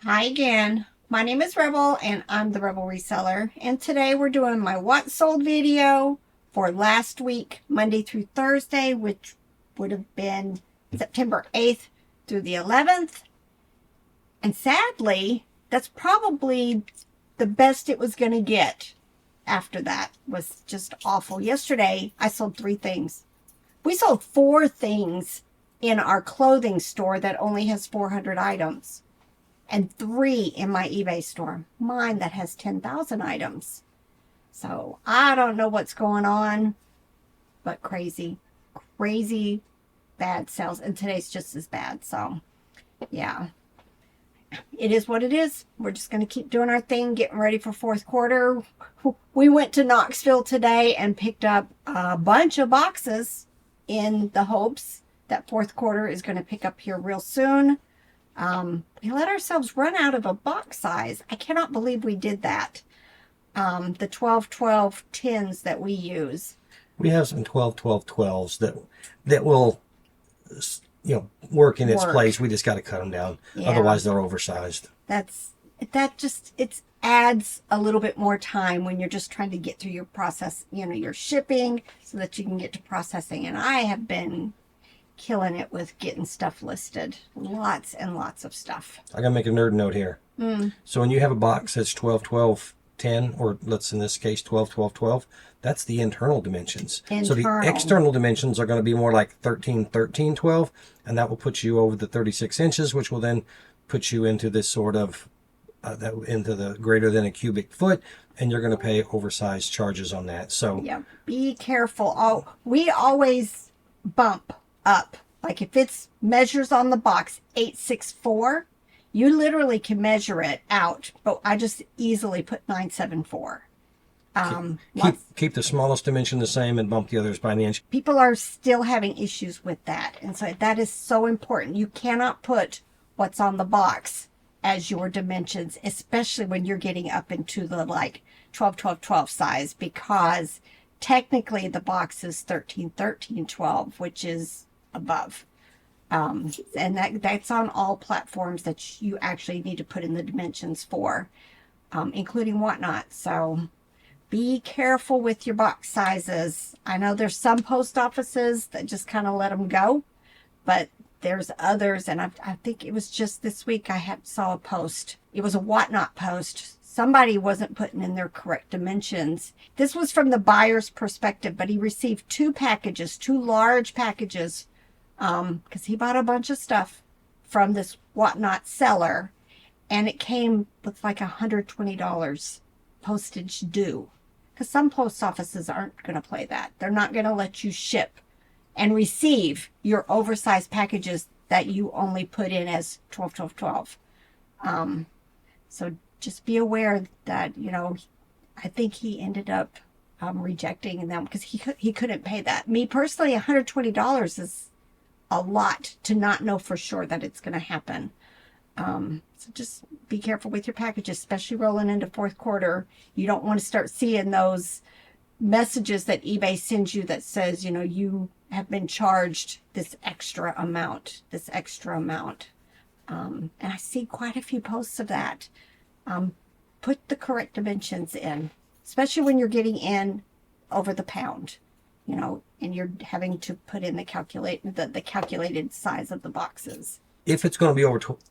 Hi again. My name is Rebel and I'm the Rebel Reseller. And today we're doing my what sold video for last week, Monday through Thursday, which would have been September 8th through the 11th. And sadly, that's probably the best it was going to get. After that was just awful. Yesterday, I sold 3 things. We sold 4 things in our clothing store that only has 400 items. And 3 in my eBay store. Mine that has 10,000 items. So I don't know what's going on, but crazy bad sales. And today's just as bad. So yeah, it is what it is. We're just going to keep doing our thing, getting ready for fourth quarter. We went to Knoxville today and picked up a bunch of boxes in the hopes that fourth quarter is going to pick up here real soon. We let ourselves run out of a box size. I cannot believe we did that. The 12-12 tins that we use. We have some 12-12-12s that will, work in its place. We just got to cut them down. Yeah. Otherwise, they're oversized. It adds a little bit more time when you're just trying to get through your process, your shipping, so that you can get to processing. And I have been killing it with getting stuff listed. Lots and lots of stuff. I gotta make a nerd note here. So when you have a box that's 12-12-10, or let's in this case 12-12-12, that's the internal dimensions. So the external dimensions are going to be more like 13-13-12, and that will put you over the 36 inches, which will then put you into this sort of into the greater than a cubic foot, and you're going to pay oversized charges on that. So yeah, be careful. We always bump up. Like if it's measures on the box 864, you literally can measure it out, but I just easily put 974. Keep the smallest dimension the same and bump the others by an inch. People are still having issues with that, and so that is so important. You cannot put what's on the box as your dimensions, especially when you're getting up into the 12-12-12 size, because technically the box is 13-13-12, which is above. And that's on all platforms that you actually need to put in the dimensions for, including Whatnot. So be careful with your box sizes. I know there's some post offices that just kind of let them go, but there's others, and I think it was just this week I saw a post. It was a Whatnot post. Somebody wasn't putting in their correct dimensions. This was from the buyer's perspective, but he received 2 large packages, because he bought a bunch of stuff from this Whatnot seller, and it came with like $120 postage due, because some post offices aren't going to play that. They're not going to let you ship and receive your oversized packages that you only put in as 12-12-12. So just be aware that, I think he ended up rejecting them because he couldn't pay that. Me personally, $120 is a lot to not know for sure that it's going to happen. So just be careful with your packages, especially rolling into fourth quarter. You don't want to start seeing those messages that eBay sends you that says, you have been charged this extra amount. And I see quite a few posts of that. Put the correct dimensions in, especially when you're getting in over the pound, and you're having to put in the calculated size of the boxes. If it's going to be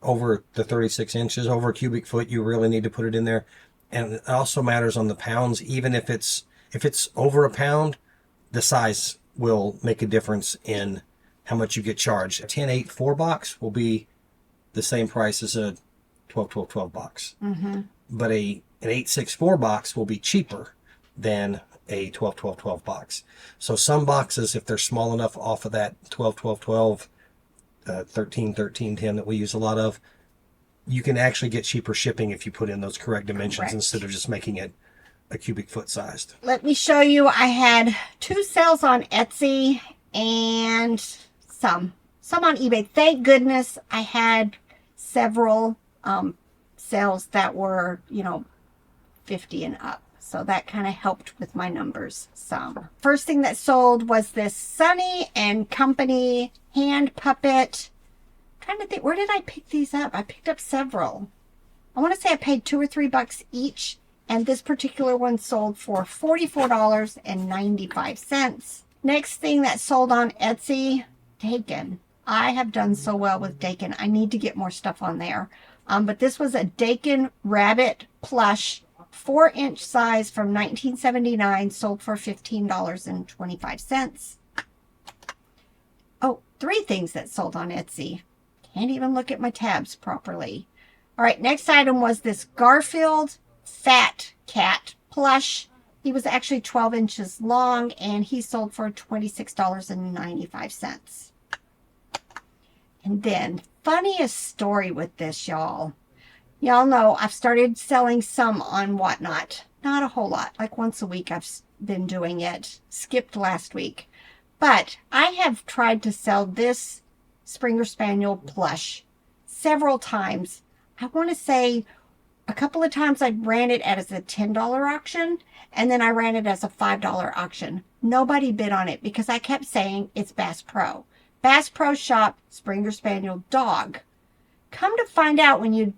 over the 36 inches, over a cubic foot, you really need to put it in there. And it also matters on the pounds. Even if it's over a pound, the size will make a difference in how much you get charged. A 10-8-4 box will be the same price as a 12-12-12 box. Mm-hmm. But an 864 box will be cheaper than a 12-12-12 box. So some boxes, if they're small enough off of that 12-12-12, 13-13-10 that we use a lot of, you can actually get cheaper shipping if you put in those correct dimensions instead of just making it a cubic foot sized. Let me show you. I had 2 sales on Etsy and some on eBay. Thank goodness I had several sales that were 50 and up. So that kind of helped with my numbers some. First thing that sold was this Sunny and Company hand puppet. I'm trying to think, where did I pick these up? I picked up several. I want to say I paid $2 or $3 each, and this particular one sold for $44.95. Next thing that sold on Etsy, Dakin. I have done so well with Dakin. I need to get more stuff on there. But this was a Dakin Rabbit Plush 4-inch size from 1979, sold for $15.25. Oh, 3 things that sold on Etsy. Can't even look at my tabs properly. All right, next item was this Garfield Fat Cat plush. He was actually 12 inches long, and he sold for $26.95. And then, funniest story with this, y'all. Y'all know I've started selling some on Whatnot. Not a whole lot. Like once a week I've been doing it. Skipped last week. But I have tried to sell this Springer Spaniel plush several times. I want to say a couple of times I ran it as a $10 auction, and then I ran it as a $5 auction. Nobody bid on it because I kept saying it's Bass Pro. Bass Pro Shop Springer Spaniel dog. Come to find out, when you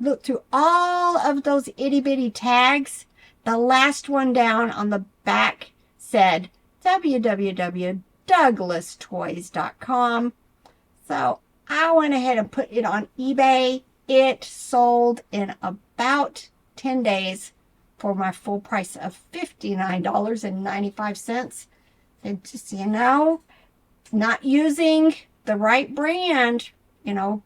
look through all of those itty bitty tags, the last one down on the back said www.douglastoys.com. So I went ahead and put it on eBay. It sold in about 10 days for my full price of $59.95. And just, you know, not using the right brand, you know,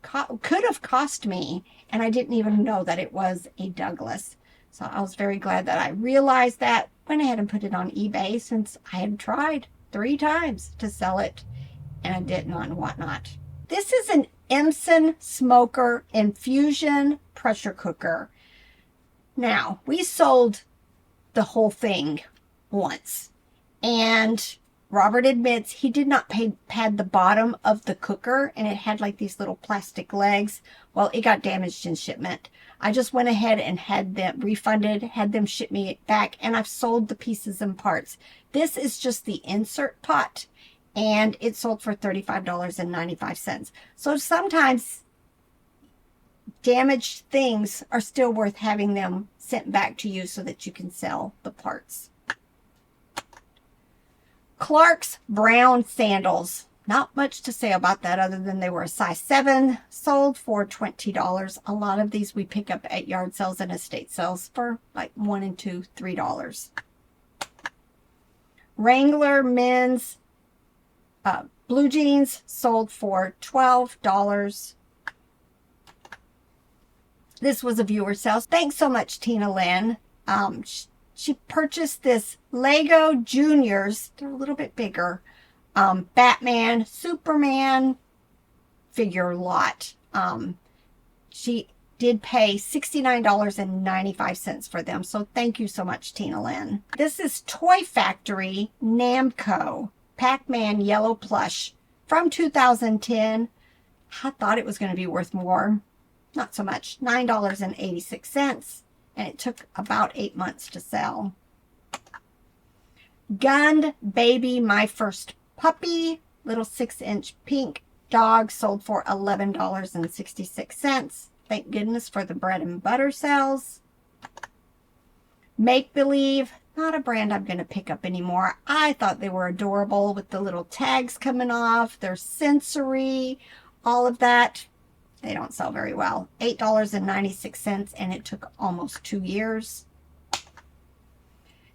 could have cost me, and I didn't even know that it was a Douglas. So I was very glad that I realized that. Went ahead and put it on eBay, since I had tried 3 times to sell it, and I didn't on Whatnot. This is an Emson Smoker Infusion Pressure Cooker. Now, we sold the whole thing once, and Robert admits he did not pad the bottom of the cooker, and it had like these little plastic legs. Well, it got damaged in shipment. I just went ahead and had them refunded, had them ship me it back, and I've sold the pieces and parts. This is just the insert pot, and it sold for $35.95. So sometimes damaged things are still worth having them sent back to you so that you can sell the parts. Clark's brown sandals. Not much to say about that other than they were a size 7, sold for $20. A lot of these we pick up at yard sales and estate sales for like $1 and $2, $3. Wrangler men's blue jeans sold for $12. This was a viewer sale. Thanks so much, Tina Lynn. She purchased this Lego Juniors. They're a little bit bigger. Batman, Superman figure lot. She did pay $69.95 for them. So thank you so much, Tina Lynn. This is Toy Factory Namco Pac-Man Yellow Plush from 2010. I thought it was going to be worth more. Not so much. $9.86. And it took about 8 months to sell. Gund Baby My First Puppy, little 6-inch pink dog, sold for $11.66. Thank goodness for the bread and butter sales. Make Believe, not a brand I'm going to pick up anymore. I thought they were adorable with the little tags coming off, their sensory, all of that. They don't sell very well. $8.96, and it took almost 2 years.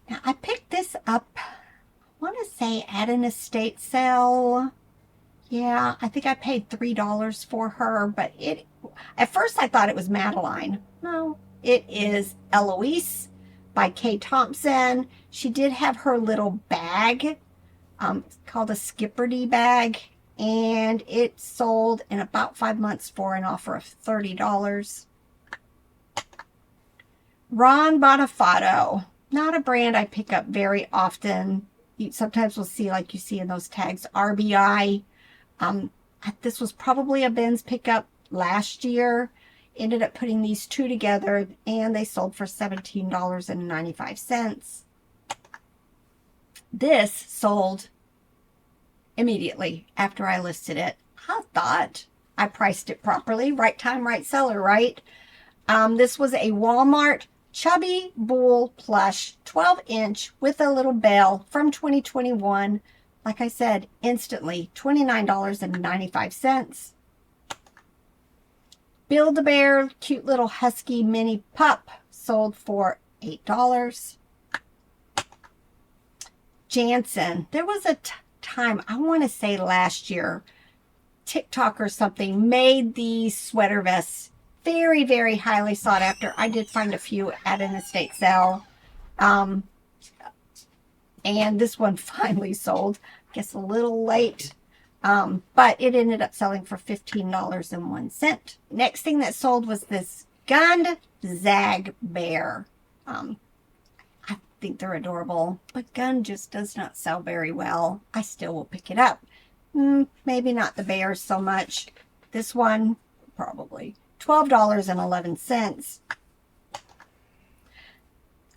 Now, I picked this up, I want to say, at an estate sale. Yeah, I think I paid $3 for her, but at first I thought it was Madeline. No, it is Eloise by Kay Thompson. She did have her little bag, called a Skipperty bag, and it sold in about 5 months for an offer of $30. Ron Bonifato, not a brand I pick up very often. You sometimes will see, like you see in those tags, RBI. This was probably a Ben's pickup last year. Ended up putting these 2 together, and they sold for $17.95. This sold immediately after I listed it. I thought I priced it properly. Right time, right seller, right? This was a Walmart Chubby Bull Plush 12-inch with a little bell from 2021. Like I said, instantly $29.95. Build-A-Bear, cute little husky mini pup, sold for $8. Jansen, there was a time, I want to say last year, TikTok or something made these sweater vests very, very highly sought after. I did find a few at an estate sale. And this one finally sold. I guess a little late. But it ended up selling for $15.01. Next thing that sold was this Gund Zag Bear. I think they're adorable, but Gund just does not sell very well. I still will pick it up. Maybe not the bears so much. This one, probably $12.11.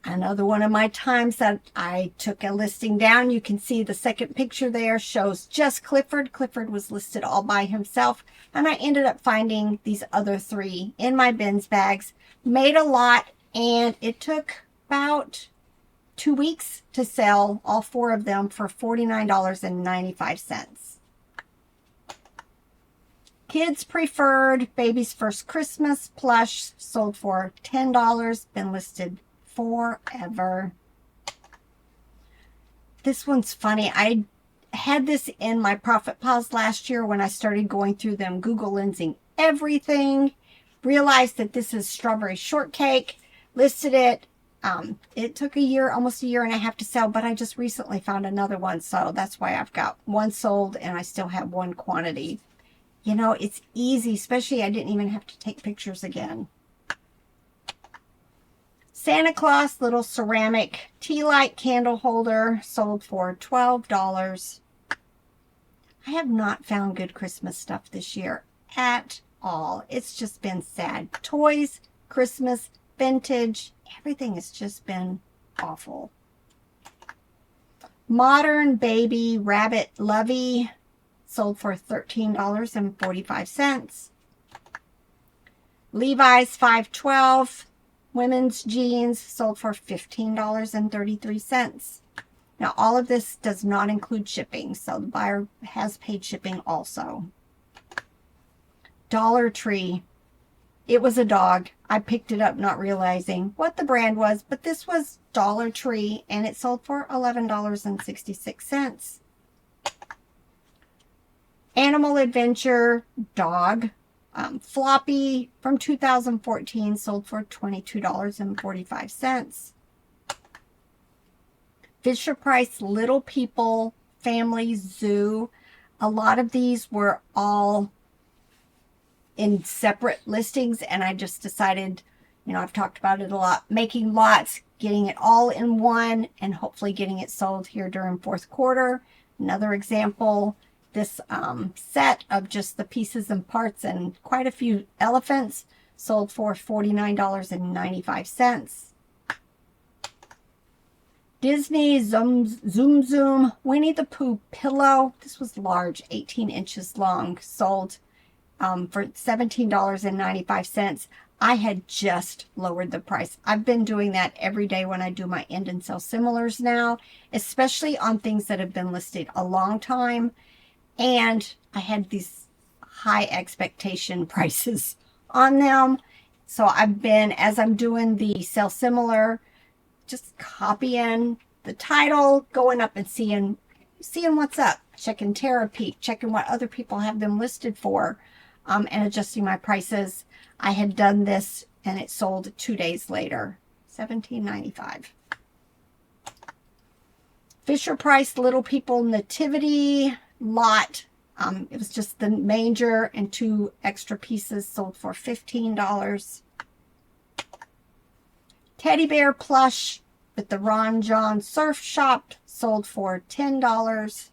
Another one of my times that I took a listing down. You can see the second picture there shows just Clifford. Clifford was listed all by himself. And I ended up finding these other three in my bins bags. Made a lot, and it took about 2 weeks to sell all four of them for $49.95. Kids Preferred Baby's First Christmas Plush sold for $10. Been listed forever. This one's funny. I had this in my profit pause last year when I started going through them, Google Lensing everything. Realized that this is strawberry shortcake. Listed it. It took a year, almost a year and a half to sell, but I just recently found another one, so that's why I've got one sold and I still have one quantity. You know, it's easy, especially I didn't even have to take pictures again. Santa Claus little ceramic tea light candle holder sold for $12. I have not found good Christmas stuff this year at all. It's just been sad. Toys, Christmas, vintage, everything has just been awful. Modern Baby Rabbit Lovey sold for $13.45. Levi's 512 women's jeans sold for $15.33. Now, all of this does not include shipping, so the buyer has paid shipping also. Dollar Tree. It was a dog. I picked it up not realizing what the brand was, but this was Dollar Tree, and it sold for $11.66. Animal Adventure dog. Floppy from 2014 sold for $22.45. Fisher-Price Little People Family Zoo. A lot of these were all in separate listings, and I just decided, you know, I've talked about it a lot, making lots, getting it all in one, and hopefully getting it sold here during fourth quarter. Another example, this set of just the pieces and parts and quite a few elephants sold for $49.95. Disney Zoom Zoom Winnie the Pooh pillow. This was large, 18 inches long, sold for $17.95. I had just lowered the price. I've been doing that every day when I do my end and sell similars now, especially on things that have been listed a long time. And I had these high expectation prices on them. So I've been, as I'm doing the sell similar, just copying the title, going up and seeing what's up, checking Terapeak, checking what other people have them listed for, and adjusting my prices. I had done this and it sold 2 days later, $17.95. Fisher-Price Little People Nativity lot. It was just the manger and 2 extra pieces, sold for $15. Teddy bear plush with the Ron John Surf Shop sold for $10.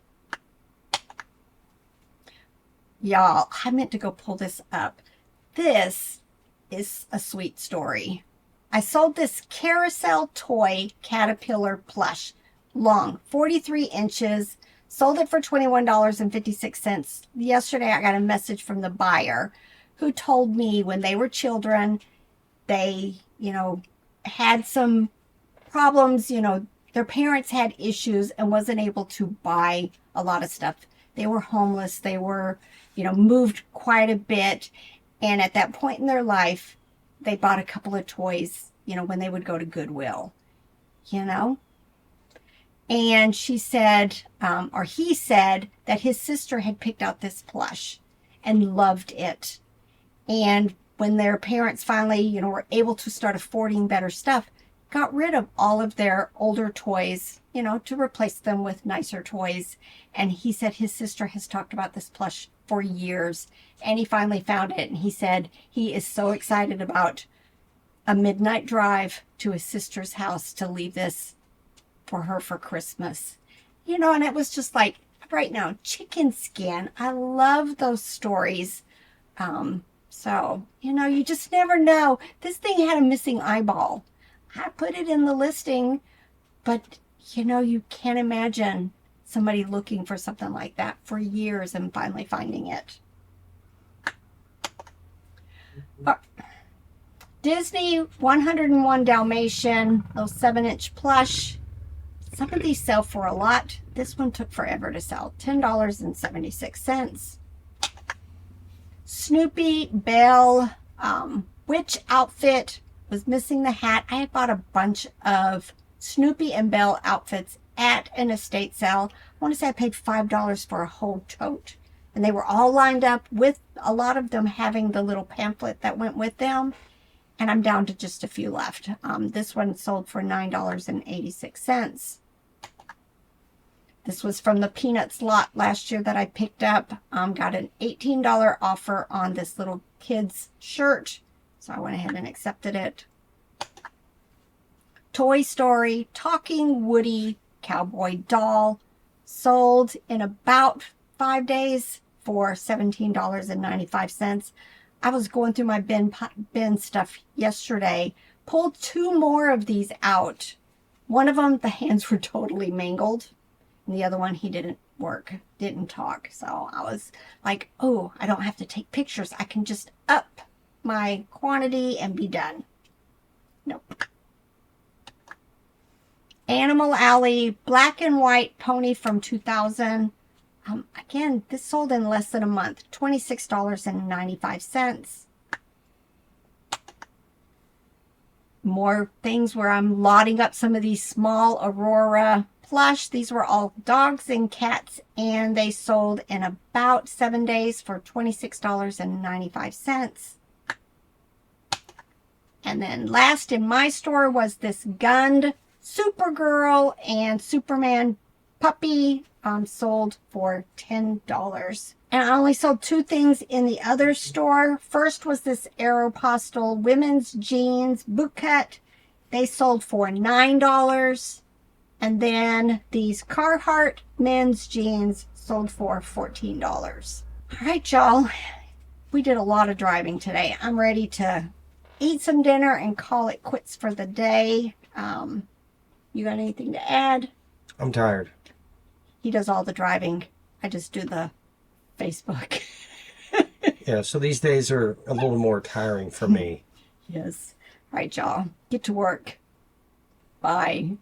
Y'all, I meant to go pull this up. This is a sweet story. I sold this carousel toy caterpillar plush, long, 43 inches, Sold it for $21.56. Yesterday, I got a message from the buyer who told me when they were children, they, had some problems, their parents had issues and wasn't able to buy a lot of stuff. They were homeless. They were, moved quite a bit. And at that point in their life, they bought a couple of toys, when they would go to Goodwill, And she said, or he said, that his sister had picked out this plush and loved it. And when their parents finally, were able to start affording better stuff, got rid of all of their older toys, to replace them with nicer toys. And he said his sister has talked about this plush for years, and he finally found it. And he said he is so excited about a midnight drive to his sister's house to leave this for her for Christmas. And it was just like, right now, chicken skin. I love those stories. So, you just never know. This thing had a missing eyeball. I put it in the listing, but, you can't imagine somebody looking for something like that for years and finally finding it. Disney 101 Dalmatian, those 7-inch plush. Some of these sell for a lot. This one took forever to sell, $10.76. Snoopy Belle witch outfit, was missing the hat. I had bought a bunch of Snoopy and Belle outfits at an estate sale. I want to say I paid $5 for a whole tote. And they were all lined up with a lot of them having the little pamphlet that went with them. And I'm down to just a few left. This one sold for $9.86. This was from the Peanuts lot last year that I picked up. Got an $18 offer on this little kid's shirt. So I went ahead and accepted it. Toy Story Talking Woody Cowboy Doll. Sold in about 5 days for $17.95. I was going through my bin stuff yesterday. Pulled 2 more of these out. One of them, the hands were totally mangled. And the other one, he didn't talk. So I was like, oh, I don't have to take pictures. I can just up my quantity and be done. Nope. Animal Alley black and white pony from 2000. Again, this sold in less than a month. $26.95. More things where I'm lotting up some of these small Aurora plush. These were all dogs and cats, and they sold in about 7 days for $26.95. And then last in my store was this Gund Supergirl and Superman puppy, sold for $10. And I only sold 2 things in the other store. First was this Aeropostale women's jeans boot cut. They sold for $9. And then these Carhartt men's jeans sold for $14. All right, y'all. We did a lot of driving today. I'm ready to eat some dinner and call it quits for the day. You got anything to add? I'm tired. He does all the driving. I just do the Facebook. Yeah, so these days are a little more tiring for me. Yes. All right, y'all. Get to work. Bye.